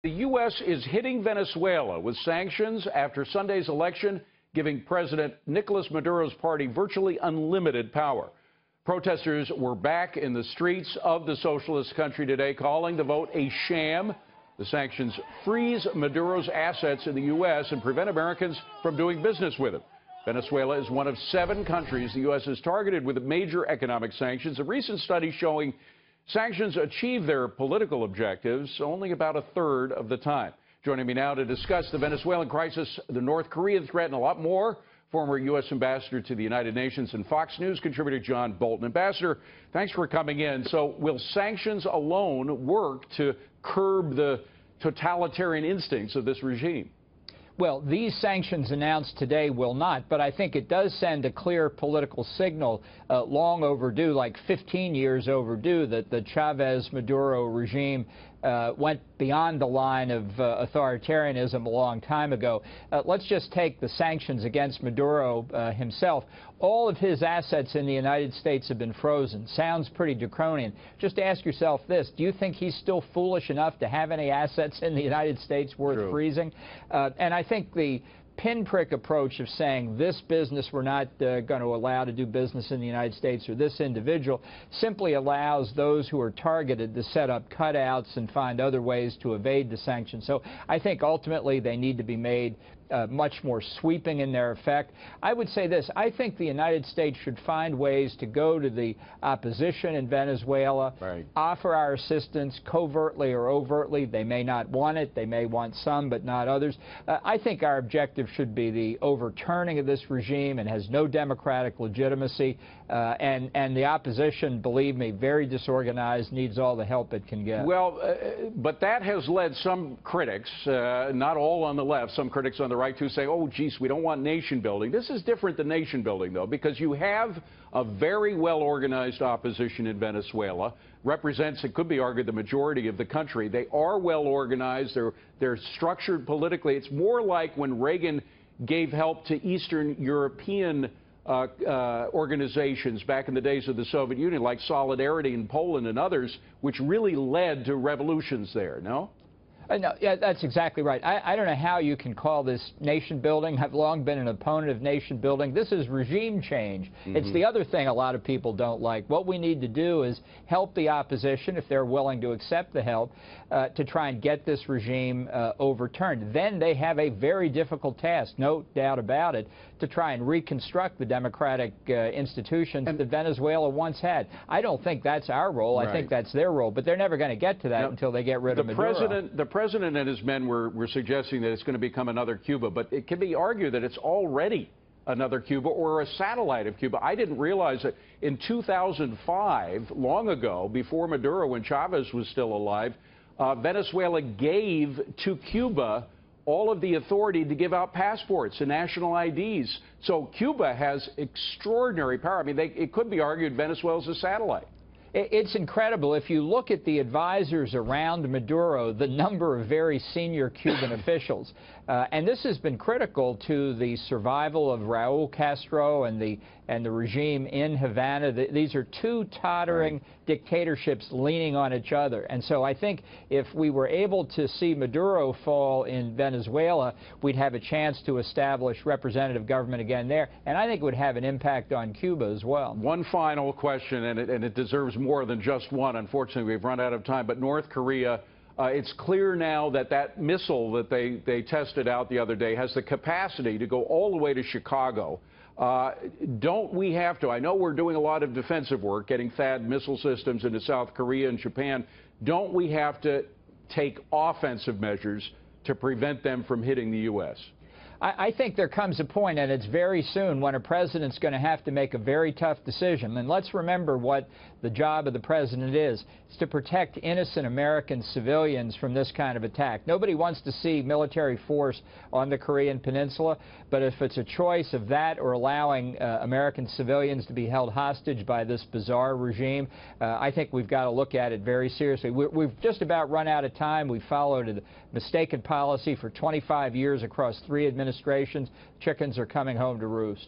The U.S. is hitting Venezuela with sanctions after Sunday's election, giving President Nicolas Maduro's party virtually unlimited power. Protesters were back in the streets of the socialist country today, calling the vote a sham. The sanctions freeze Maduro's assets in the U.S. and prevent Americans from doing business with him. Venezuela is one of 7 countries the U.S. has targeted with major economic sanctions. A recent study showing sanctions achieve their political objectives only about a third of the time. Joining me now to discuss the Venezuelan crisis, the North Korean threat, and a lot more, former U.S. Ambassador to the United Nations and Fox News contributor John Bolton. Ambassador, thanks for coming in. So will sanctions alone work to curb the totalitarian instincts of this regime? Well, these sanctions announced today will not, but I think it does send a clear political signal, long overdue, like 15 years overdue, that the Chavez-Maduro regime went beyond the line of authoritarianism a long time ago. Let's just take the sanctions against Maduro himself. All of his assets in the United States have been frozen. Sounds pretty draconian. Just ask yourself this. Do you think he's still foolish enough to have any assets in the United States worth freezing? And I think the pinprick approach of saying this business we're not going to allow to do business in the United States or this individual simply allows those who are targeted to set up cutouts and find other ways to evade the sanctions. So I think ultimately they need to be made much more sweeping in their effect. I would say this. I think the United States should find ways to go to the opposition in Venezuela, offer our assistance covertly or overtly. They may not want it. They may want some, but not others. I think our objective should be the overturning of this regime and has no democratic legitimacy. And the opposition, believe me, very disorganized, needs all the help it can get. Well, but that has led some critics, not all on the left, some critics on the right, to say, oh, geez, we don't want nation building. This is different than nation building, though, because you have a very well-organized opposition in Venezuela, represents, it could be argued, the majority of the country. They are well-organized. They're structured politically. It's more like when Reagan gave help to Eastern European organizations back in the days of the Soviet Union, like Solidarity in Poland and others, which really led to revolutions there, no? No, yeah, that's exactly right. I don't know how you can call this nation building. I've long been an opponent of nation building. This is regime change. It's the other thing a lot of people don't like. What we need to do is help the opposition, if they're willing to accept the help, to try and get this regime overturned. Then they have a very difficult task, no doubt about it, to try and reconstruct the democratic institutions that Venezuela once had. I don't think that's our role. I think that's their role. But they're never going to get to that until they get rid of Maduro. The president and his men were suggesting that it's going to become another Cuba, but it can be argued that it's already another Cuba or a satellite of Cuba. I didn't realize that in 2005, long ago, before Maduro, when Chavez was still alive, Venezuela gave to Cuba all of the authority to give out passports and national IDs. So Cuba has extraordinary power. I mean, it could be argued Venezuela's a satellite. It's incredible. If you look at the advisors around Maduro, the number of very senior Cuban officials, and this has been critical to the survival of Raul Castro and the regime in Havana. These are 2 tottering dictatorships leaning on each other. And so I think if we were able to see Maduro fall in Venezuela, we'd have a chance to establish representative government again there. And I think it would have an impact on Cuba as well. One final question, and it deserves more than just one. Unfortunately, we've run out of time. But North Korea, it's clear now that that missile that they tested out the other day has the capacity to go all the way to Chicago. Don't we have to? I know we're doing a lot of defensive work, getting THAAD missile systems into South Korea and Japan. Don't we have to take offensive measures to prevent them from hitting the U.S.? I think there comes a point, and it's very soon, when a president's going to have to make a very tough decision. And let's remember what the job of the president is. It's to protect innocent American civilians from this kind of attack. Nobody wants to see military force on the Korean Peninsula, but if it's a choice of that or allowing American civilians to be held hostage by this bizarre regime, I think we've got to look at it very seriously. We've just about run out of time. We've followed a mistaken policy for 25 years across 3 administrations. Chickens are coming home to roost.